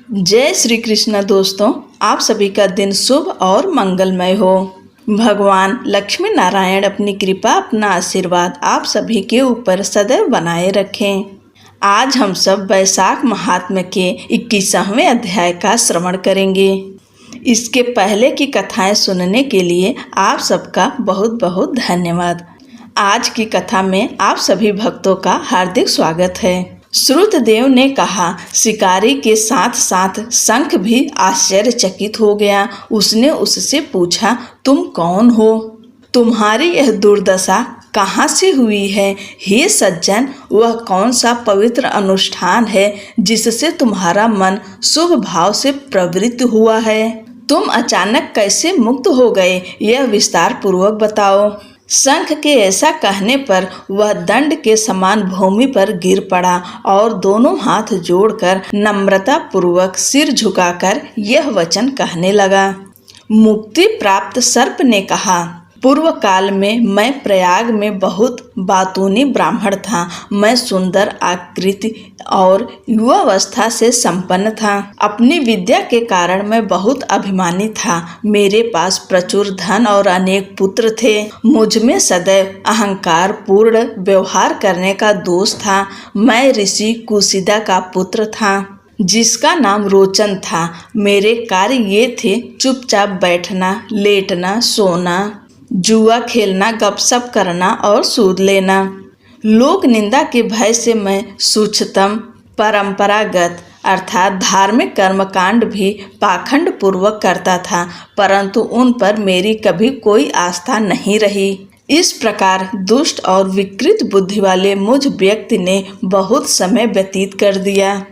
जय श्री कृष्ण दोस्तों, आप सभी का दिन शुभ और मंगलमय हो। भगवान लक्ष्मी नारायण अपनी कृपा, अपना आशीर्वाद आप सभी के ऊपर सदैव बनाए रखें। आज हम सब वैशाख महात्म्य के 21वें अध्याय का श्रवण करेंगे। इसके पहले की कथाएं सुनने के लिए आप सबका बहुत बहुत धन्यवाद। आज की कथा में आप सभी भक्तों का हार्दिक स्वागत है। श्रुतदेव ने कहा, शिकारी के साथ साथ शंख भी आश्चर्यचकित हो गया। उसने उससे पूछा, तुम कौन हो? तुम्हारी यह दुर्दशा कहाँ से हुई है? हे सज्जन, वह कौन सा पवित्र अनुष्ठान है जिससे तुम्हारा मन शुभ भाव से प्रवृत्त हुआ है? तुम अचानक कैसे मुक्त हो गए, यह विस्तार पूर्वक बताओ। शंख के ऐसा कहने पर वह दंड के समान भूमि पर गिर पड़ा और दोनों हाथ जोड़कर नम्रता पूर्वक सिर झुकाकर यह वचन कहने लगा। मुक्ति प्राप्त सर्प ने कहा, पूर्व काल में मैं प्रयाग में बहुत बातूनी ब्राह्मण था। मैं सुंदर आकृति और युवावस्था से संपन्न था। अपनी विद्या के कारण मैं बहुत अभिमानी था। मेरे पास प्रचुर धन और अनेक पुत्र थे। मुझ में सदैव अहंकार पूर्ण व्यवहार करने का दोष था। मैं ऋषि कुशिदा का पुत्र था जिसका नाम रोचन था। मेरे कार्य ये थे, चुपचाप बैठना, लेटना, सोना, जुआ खेलना, गपशप करना और सूद लेना। लोक निंदा के भय से मैं सूक्ष्मतम परंपरागत अर्थात धार्मिक कर्मकांड भी पाखंड पूर्वक करता था, परंतु उन पर मेरी कभी कोई आस्था नहीं रही। इस प्रकार दुष्ट और विकृत बुद्धि वाले मुझ व्यक्ति ने बहुत समय व्यतीत कर दिया।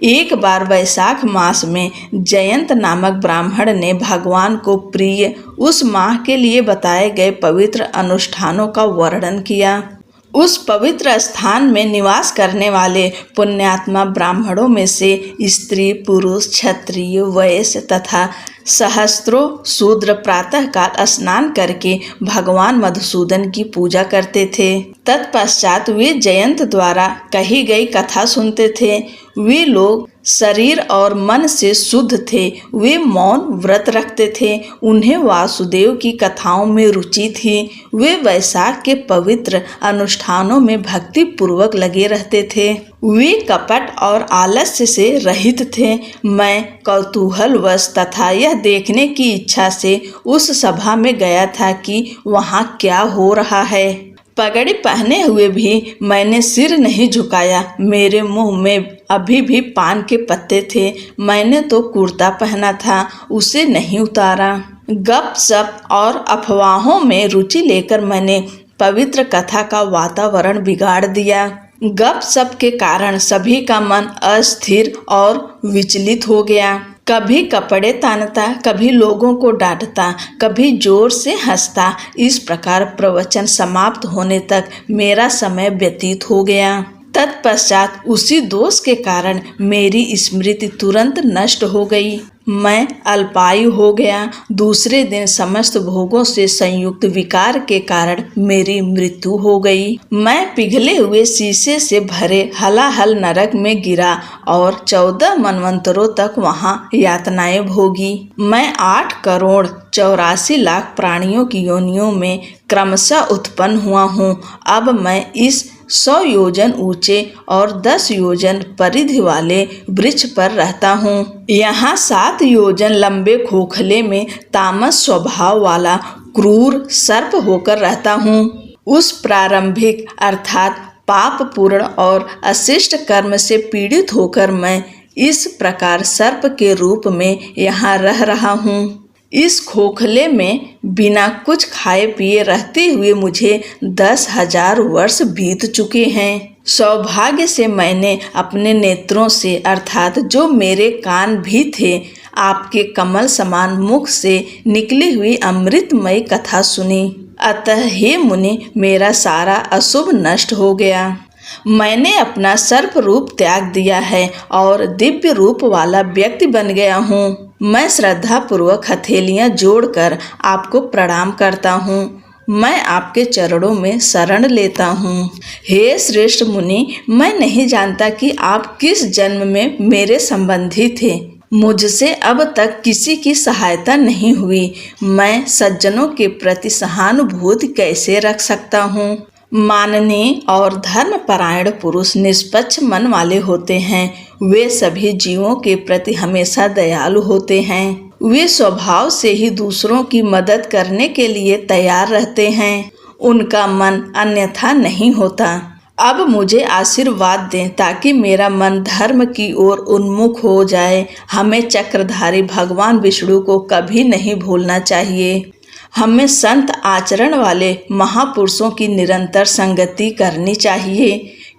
एक बार वैशाख मास में जयंत नामक ब्राह्मण ने भगवान को प्रिय उस माह के लिए बताए गए पवित्र अनुष्ठानों का वर्णन किया। उस पवित्र स्थान में निवास करने वाले पुण्यात्मा ब्राह्मणों में से स्त्री, पुरुष, क्षत्रिय, वैश्य तथा सहस्त्रों शूद्र प्रातःकाल स्नान करके भगवान मधुसूदन की पूजा करते थे। तत्पश्चात वे जयंत द्वारा कही गई कथा सुनते थे। वे लोग शरीर और मन से शुद्ध थे। वे मौन व्रत रखते थे। उन्हें वासुदेव की कथाओं में रुचि थी। वे वैशाख के पवित्र अनुष्ठानों में भक्ति पूर्वक लगे रहते थे। वे कपट और आलस्य से रहित थे। मैं कौतूहलवश तथा यह देखने की इच्छा से उस सभा में गया था कि वहाँ क्या हो रहा है। पगड़ी पहने हुए भी मैंने सिर नहीं झुकाया। मेरे मुंह में अभी भी पान के पत्ते थे। मैंने तो कुर्ता पहना था, उसे नहीं उतारा। गपशप और अफवाहों में रुचि लेकर मैंने पवित्र कथा का वातावरण बिगाड़ दिया। गपशप के कारण सभी का मन अस्थिर और विचलित हो गया। कभी कपड़े तानता, कभी लोगों को डांटता, कभी जोर से हंसता। इस प्रकार प्रवचन समाप्त होने तक मेरा समय व्यतीत हो गया। तत्पश्चात उसी दोष के कारण मेरी स्मृति तुरंत नष्ट हो गई। मैं अल्पायु हो गया। दूसरे दिन समस्त भोगों से संयुक्त विकार के कारण मेरी मृत्यु हो गई। मैं पिघले हुए शीशे से भरे हलाहल नरक में गिरा और 14 मनवंतरों तक वहां यातनाएं भोगी। मैं 8,84,00,000 प्राणियों की योनियों में क्रमशः उत्पन्न हुआ हूँ। अब मैं इस 100 योजन ऊंचे और 10 योजन परिधि वाले वृक्ष पर रहता हूँ। यहाँ 7 योजन लंबे खोखले में तामस स्वभाव वाला क्रूर सर्प होकर रहता हूँ। उस प्रारंभिक अर्थात पाप पूर्ण और अशिष्ट कर्म से पीड़ित होकर मैं इस प्रकार सर्प के रूप में यहाँ रह रहा हूँ। इस खोखले में बिना कुछ खाए पिए रहते हुए मुझे 10,000 वर्ष बीत चुके हैं। सौभाग्य से मैंने अपने नेत्रों से अर्थात जो मेरे कान भी थे, आपके कमल समान मुख से निकली हुई अमृतमय कथा सुनी। अतः हे मुनि, मेरा सारा अशुभ नष्ट हो गया। मैंने अपना सर्प रूप त्याग दिया है और दिव्य रूप वाला व्यक्ति बन गया हूँ। मैं श्रद्धा पूर्वक हथेलियाँ जोड़कर आपको प्रणाम करता हूँ। मैं आपके चरणों में शरण लेता हूँ। हे श्रेष्ठ मुनि, मैं नहीं जानता कि आप किस जन्म में मेरे संबंधी थे। मुझसे अब तक किसी की सहायता नहीं हुई। मैं सज्जनों के प्रति सहानुभूति कैसे रख सकता हूँ। माननीय और धर्मपरायण पुरुष निष्पक्ष मन वाले होते हैं। वे सभी जीवों के प्रति हमेशा दयालु होते हैं। वे स्वभाव से ही दूसरों की मदद करने के लिए तैयार रहते हैं। उनका मन अन्यथा नहीं होता। अब मुझे आशीर्वाद दें ताकि मेरा मन धर्म की ओर उन्मुख हो जाए। हमें चक्रधारी भगवान विष्णु को कभी नहीं भूलना चाहिए। हमें संत आचरण वाले महापुरुषों की निरंतर संगति करनी चाहिए।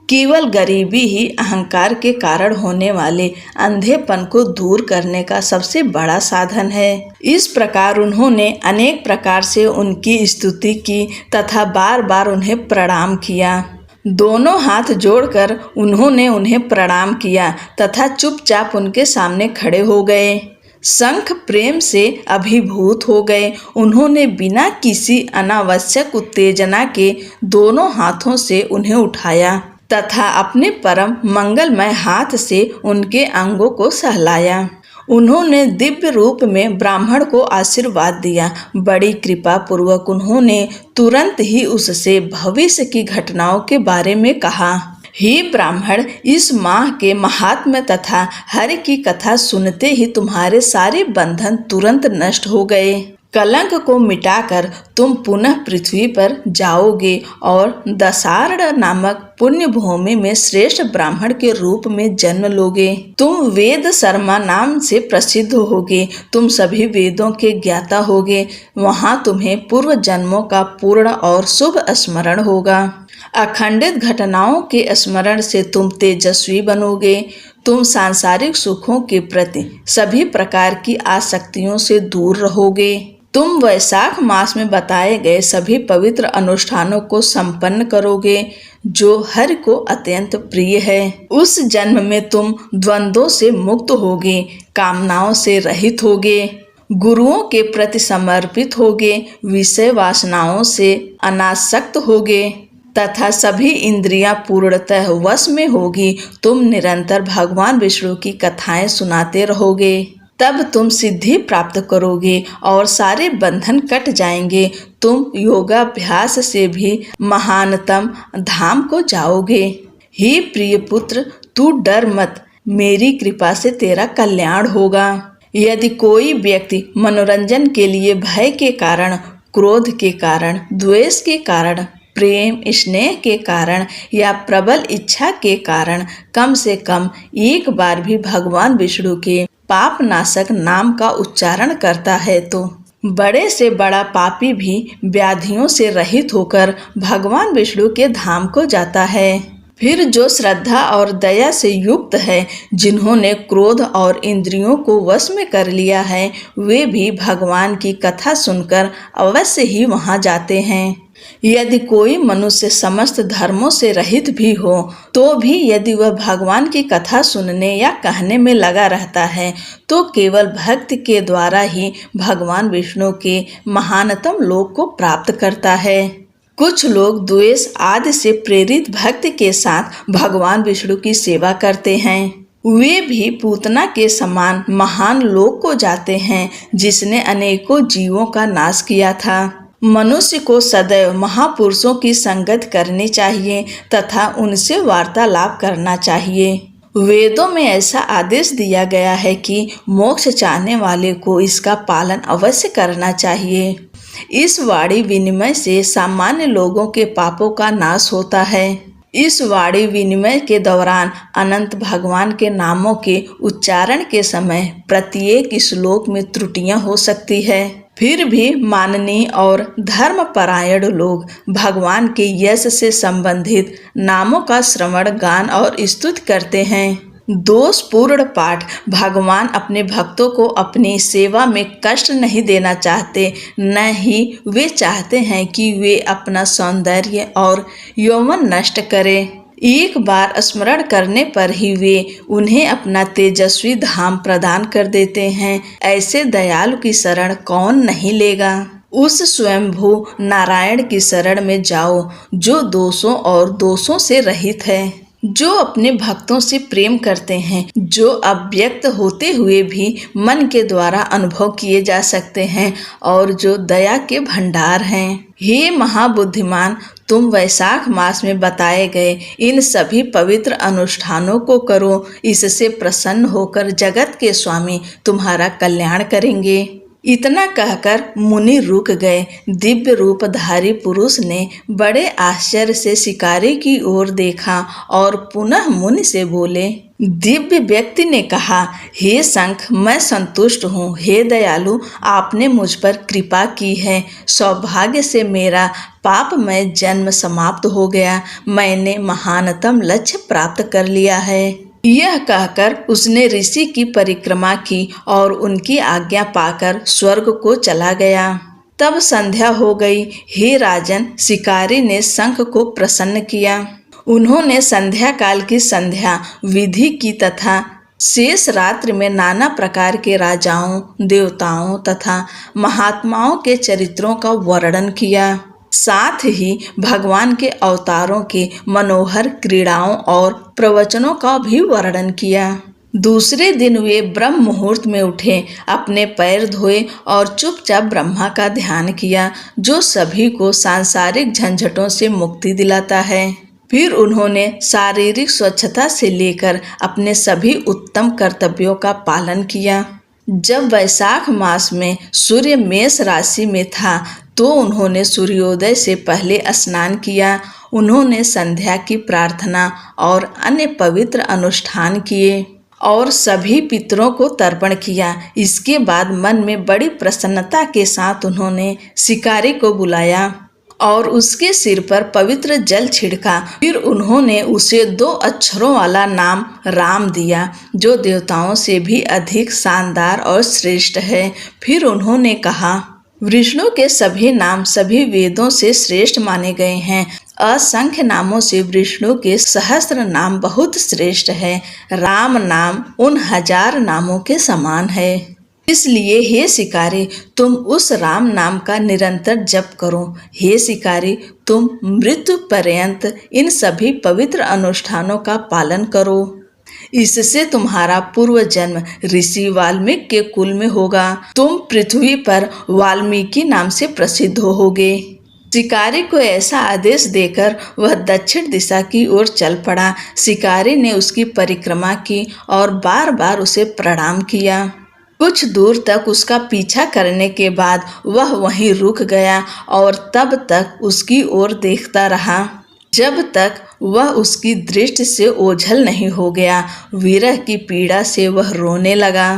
केवल गरीबी ही अहंकार के कारण होने वाले अंधेपन को दूर करने का सबसे बड़ा साधन है। इस प्रकार उन्होंने अनेक प्रकार से उनकी स्तुति की तथा बार बार उन्हें प्रणाम किया। दोनों हाथ जोड़कर उन्होंने उन्हें प्रणाम किया तथा चुपचाप उनके सामने खड़े हो गए। शंख प्रेम से अभिभूत हो गए। उन्होंने बिना किसी अनावश्यक उत्तेजना के दोनों हाथों से उन्हें उठाया तथा अपने परम मंगलमय हाथ से उनके अंगों को सहलाया। उन्होंने दिव्य रूप में ब्राह्मण को आशीर्वाद दिया। बड़ी कृपा पूर्वक उन्होंने तुरंत ही उससे भविष्य की घटनाओं के बारे में कहा। हे ब्राह्मण, इस माह के महात्म्य तथा हरि की कथा सुनते ही तुम्हारे सारे बंधन तुरंत नष्ट हो गए। कलंक को मिटाकर तुम पुनः पृथ्वी पर जाओगे और दशारण नामक पुण्य भूमि में श्रेष्ठ ब्राह्मण के रूप में जन्म लोगे। तुम वेद शर्मा नाम से प्रसिद्ध होगे। तुम सभी वेदों के ज्ञाता होगे। वहाँ तुम्हें पूर्व जन्मों का पूर्ण और शुभ स्मरण होगा। अखंडित घटनाओं के स्मरण से तुम तेजस्वी बनोगे। तुम सांसारिक सुखों के प्रति सभी प्रकार की आसक्तियों से दूर रहोगे। तुम वैशाख मास में बताए गए सभी पवित्र अनुष्ठानों को संपन्न करोगे जो हरि को अत्यंत प्रिय है। उस जन्म में तुम द्वंद्वों से मुक्त होगे, कामनाओं से रहित होगे, गुरुओं के प्रति समर्पित होगे, विषय वासनाओं से अनासक्त होगे तथा सभी इंद्रियां पूर्णतः वश में होगी। तुम निरंतर भगवान विष्णु की कथाएं सुनाते रहोगे। तब तुम सिद्धि प्राप्त करोगे और सारे बंधन कट जाएंगे। तुम योगाभ्यास से भी महानतम धाम को जाओगे। हे प्रिय पुत्र, तू डर मत, मेरी कृपा से तेरा कल्याण होगा। यदि कोई व्यक्ति मनोरंजन के लिए भय के कारण, क्रोध के कारण, द्वेष के कारण, प्रेम स्नेह के कारण या प्रबल इच्छा के कारण कम से कम एक बार भी भगवान विष्णु के पाप नाशक नाम का उच्चारण करता है तो बड़े से बड़ा पापी भी व्याधियों से रहित होकर भगवान विष्णु के धाम को जाता है। फिर जो श्रद्धा और दया से युक्त है, जिन्होंने क्रोध और इंद्रियों को वश में कर लिया है, वे भी भगवान की कथा सुनकर अवश्य ही वहां जाते हैं। यदि कोई मनुष्य समस्त धर्मों से रहित भी हो तो भी यदि वह भगवान की कथा सुनने या कहने में लगा रहता है तो केवल भक्ति के द्वारा ही भगवान विष्णु के महानतम लोक को प्राप्त करता है। कुछ लोग द्वेष आदि से प्रेरित भक्ति के साथ भगवान विष्णु की सेवा करते हैं। वे भी पूतना के समान महान लोक को जाते हैं जिसने अनेकों जीवों का नाश किया था। मनुष्य को सदैव महापुरुषों की संगत करनी चाहिए तथा उनसे वार्तालाप करना चाहिए। वेदों में ऐसा आदेश दिया गया है कि मोक्ष चाहने वाले को इसका पालन अवश्य करना चाहिए। इस वाणी विनिमय से सामान्य लोगों के पापों का नाश होता है। इस वाणी विनिमय के दौरान अनंत भगवान के नामों के उच्चारण के समय प्रत्येक श्लोक में त्रुटियां हो सकती है। फिर भी माननीय और धर्मपरायण लोग भगवान के यश से संबंधित नामों का श्रवण, गान और स्तुति करते हैं। दोषपूर्ण पाठ भगवान अपने भक्तों को अपनी सेवा में कष्ट नहीं देना चाहते, न ही वे चाहते हैं कि वे अपना सौंदर्य और यौवन नष्ट करें। एक बार स्मरण करने पर ही वे उन्हें अपना तेजस्वी धाम प्रदान कर देते हैं। ऐसे दयालु की शरण कौन नहीं लेगा। उस स्वयंभू नारायण की शरण में जाओ जो दोषों और दोषों से रहित है, जो अपने भक्तों से प्रेम करते हैं, जो अव्यक्त होते हुए भी मन के द्वारा अनुभव किए जा सकते हैं और जो दया के भंडार हैं। हे महाबुद्धिमान, तुम वैशाख मास में बताए गए इन सभी पवित्र अनुष्ठानों को करो। इससे प्रसन्न होकर जगत के स्वामी तुम्हारा कल्याण करेंगे। इतना कहकर मुनि रुक गए। दिव्य रूपधारी पुरुष ने बड़े आश्चर्य से शिकारी की ओर देखा और पुनः मुनि से बोले। दिव्य व्यक्ति ने कहा, हे शंख, मैं संतुष्ट हूँ। हे दयालु, आपने मुझ पर कृपा की है। सौभाग्य से मेरा पापमय जन्म समाप्त हो गया। मैंने महानतम लक्ष्य प्राप्त कर लिया है। यह कहकर उसने ऋषि की परिक्रमा की और उनकी आज्ञा पाकर स्वर्ग को चला गया। तब संध्या हो गई। हे राजन, शिकारी ने शंख को प्रसन्न किया। उन्होंने संध्या काल की संध्या विधि की तथा शेष रात्रि में नाना प्रकार के राजाओं, देवताओं तथा महात्माओं के चरित्रों का वर्णन किया। साथ ही भगवान के अवतारों के मनोहर क्रीड़ाओं और प्रवचनों का भी वर्णन किया। दूसरे दिन वे ब्रह्म मुहूर्त में उठे, अपने पैर धोए और चुपचाप ब्रह्मा का ध्यान किया, जो सभी को सांसारिक झंझटों से मुक्ति दिलाता है। फिर उन्होंने शारीरिक स्वच्छता से लेकर अपने सभी उत्तम कर्तव्यों का पालन किया। जब वैशाख मास में सूर्य मेष राशि में था तो उन्होंने सूर्योदय से पहले स्नान किया। उन्होंने संध्या की प्रार्थना और अन्य पवित्र अनुष्ठान किए और सभी पितरों को तर्पण किया। इसके बाद मन में बड़ी प्रसन्नता के साथ उन्होंने शिकारी को बुलाया और उसके सिर पर पवित्र जल छिड़का। फिर उन्होंने उसे 2 अक्षरों वाला नाम राम दिया, जो देवताओं से भी अधिक शानदार और श्रेष्ठ है। फिर उन्होंने कहा, विष्णु के सभी नाम सभी वेदों से श्रेष्ठ माने गए हैं। असंख्य नामों से विष्णु के सहस्त्र नाम बहुत श्रेष्ठ है। राम नाम उन 1000 नामों के समान है। इसलिए हे शिकारी, तुम उस राम नाम का निरंतर जप करो। हे शिकारी, तुम मृत्यु पर्यंत इन सभी पवित्र अनुष्ठानों का पालन करो। इससे तुम्हारा पूर्व जन्म ऋषि वाल्मीकि के कुल में होगा। तुम पृथ्वी पर वाल्मीकि नाम से प्रसिद्ध होगे। शिकारी को ऐसा आदेश देकर वह दक्षिण दिशा की ओर चल पड़ा। शिकारी ने उसकी परिक्रमा की और बार बार उसे प्रणाम किया। कुछ दूर तक उसका पीछा करने के बाद वह वहीं रुक गया और तब तक उसकी ओर देखता रहा जब तक वह उसकी दृष्टि से ओझल नहीं हो गया। विरह की पीड़ा से वह रोने लगा।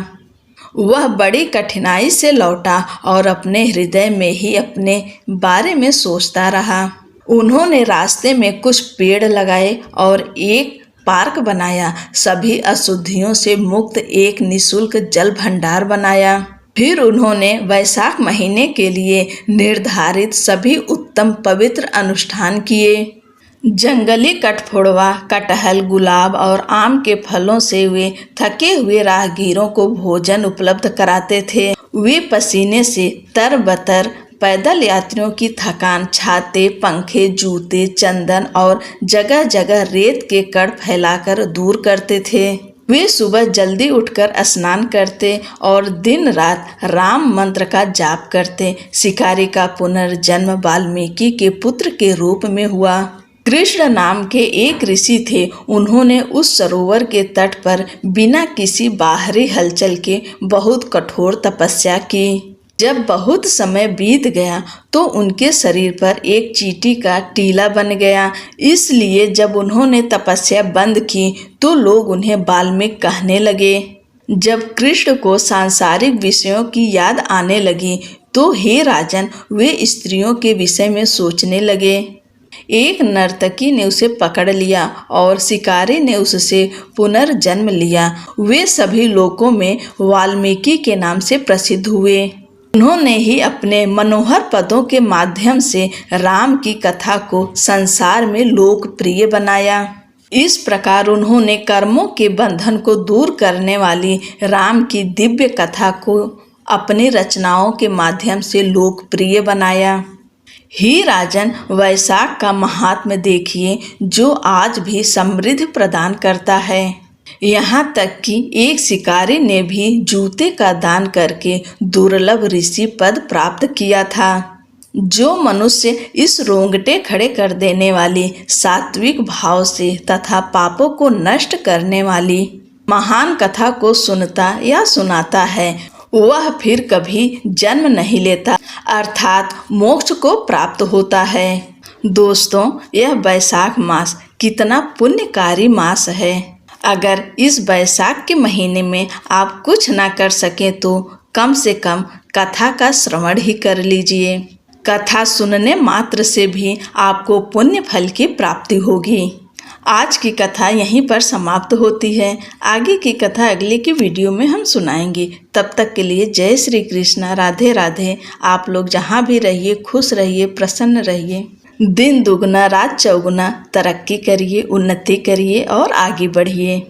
वह बड़ी कठिनाई से लौटा और अपने हृदय में ही अपने बारे में सोचता रहा। उन्होंने रास्ते में कुछ पेड़ लगाए और एक पार्क बनाया। सभी अशुद्धियों से मुक्त एक निःशुल्क जल भंडार बनाया। फिर उन्होंने वैशाख महीने के लिए निर्धारित सभी उत्तम पवित्र अनुष्ठान किए। जंगली कठफोड़वा, कटहल, गुलाब और आम के फलों से वे थके हुए राहगीरों को भोजन उपलब्ध कराते थे। वे पसीने से तरबतर पैदल यात्रियों की थकान छाते, पंखे, जूते, चंदन और जगह जगह रेत के कण फैलाकर दूर करते थे। वे सुबह जल्दी उठकर स्नान करते और दिन रात राम मंत्र का जाप करते। शिकारी का पुनर्जन्म वाल्मीकि के पुत्र के रूप में हुआ। कृष्ण नाम के एक ऋषि थे। उन्होंने उस सरोवर के तट पर बिना किसी बाहरी हलचल के बहुत कठोर तपस्या की। जब बहुत समय बीत गया तो उनके शरीर पर एक चींटी का टीला बन गया। इसलिए जब उन्होंने तपस्या बंद की तो लोग उन्हें वाल्मीकि कहने लगे। जब कृष्ण को सांसारिक विषयों की याद आने लगी तो हे राजन, वे स्त्रियों के विषय में सोचने लगे। एक नर्तकी ने उसे पकड़ लिया और शिकारी ने उससे पुनर्जन्म लिया। वे सभी लोकों में वाल्मीकि के नाम से प्रसिद्ध हुए। उन्होंने ही अपने मनोहर पदों के माध्यम से राम की कथा को संसार में लोकप्रिय बनाया। इस प्रकार उन्होंने कर्मों के बंधन को दूर करने वाली राम की दिव्य कथा को अपनी रचनाओं के माध्यम से लोकप्रिय बनाया। ही राजन वैशाख का महात्म्य देखिए, जो आज भी समृद्धि प्रदान करता है। यहाँ तक कि एक शिकारी ने भी जूते का दान करके दुर्लभ ऋषि पद प्राप्त किया था। जो मनुष्य इस रोंगटे खड़े कर देने वाली सात्विक भाव से तथा पापों को नष्ट करने वाली महान कथा को सुनता या सुनाता है, वह फिर कभी जन्म नहीं लेता, अर्थात मोक्ष को प्राप्त होता है। दोस्तों, यह वैशाख मास कितना पुण्यकारी मास है। अगर इस वैशाख के महीने में आप कुछ ना कर सकें तो कम से कम कथा का श्रवण ही कर लीजिए। कथा सुनने मात्र से भी आपको पुण्य फल की प्राप्ति होगी। आज की कथा यहीं पर समाप्त होती है। आगे की कथा अगले की वीडियो में हम सुनाएंगे। तब तक के लिए जय श्री कृष्णा, राधे राधे। आप लोग जहाँ भी रहिए खुश रहिए, प्रसन्न रहिए। दिन दुगना रात चौगुना तरक्की करिए, उन्नति करिए और आगे बढ़िए।